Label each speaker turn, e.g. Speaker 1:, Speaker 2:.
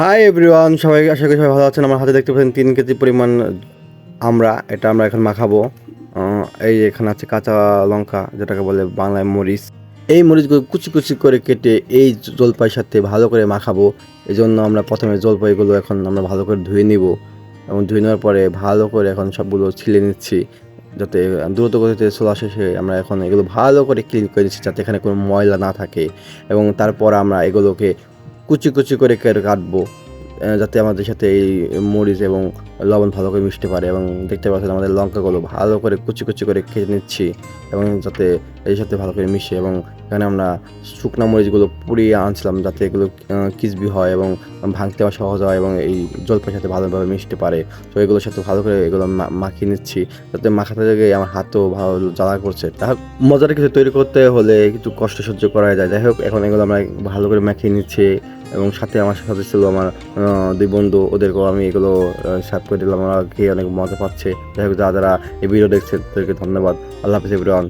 Speaker 1: Hi everyone, সবাই আশা করি সবাই ভালো আছেন। আমার হাতে দেখতে পাচ্ছেন 3 কেজি পরিমাণ আমরা এখন মাখাবো। এই এখানে আছে কাঁচা লঙ্কা, যেটাকে বলে বাংলায় মরিচ। এই মরিচগুলো কুচি কুচি করে কেটে এই জলপাইয়ের সাথে ভালো করে মাখাবো। এই জন্য আমরা প্রথমে জলপাইগুলো এখন আমরা ভালো করে ধুয়ে নিব, এবং ধুয়ে নেওয়ার পরে ভালো করে এখন সবগুলো ছিলে নিচ্ছি, যাতে দ্রুত গতিতে ছোলা শেষে আমরা এখন এগুলো ভালো করে ক্লিন করে নিচ্ছি, যাতে এখানে কোনো ময়লা না থাকে। এবং তারপর আমরা এগুলোকে কুচি কুচি করে কাটবো, যাতে আমাদের সাথে এই মরিচ এবং লবণ ভালো করে মিশতে পারে। এবং দেখতে পাচ্ছেন আমাদের লঙ্কাগুলো ভালো করে কুচি কুচি করে কেটে নিচ্ছি, এবং যাতে এর সাথে ভালো করে মিশে। এবং এখানে আমরা শুকনো মরিচগুলো পুড়িয়ে আনছিলাম, যাতে এগুলো ক্রিসপি হয় এবং ভাঙতে সহজ হয় এবং এই জলপাইয়ের সাথে ভালোভাবে মিশতে পারে। তো এগুলোর সাথে ভালো করে এগুলো মাখিয়ে নিচ্ছি, যাতে মাখাতে গিয়ে আমার হাতও ভালো জ্বালা করছে। তা হোক, মজার কিছু তৈরি করতে হলে একটু কষ্ট সহ্য করা যায়। যাই হোক, এখন এগুলো আমরা ভালো করে মাখিয়ে নিচ্ছি, এবং সাথে আমার সাথে ছিল আমার 2 বন্ধু, ওদেরকেও আমি এগুলো সার্ভ করে দিলাম। ওরা খেয়ে অনেক মজা পাচ্ছে। যাই হোক, যারা এই ভিডিও দেখছেন তাদেরকে ধন্যবাদ। আল্লাহ হাফিজ এভরিওয়ান।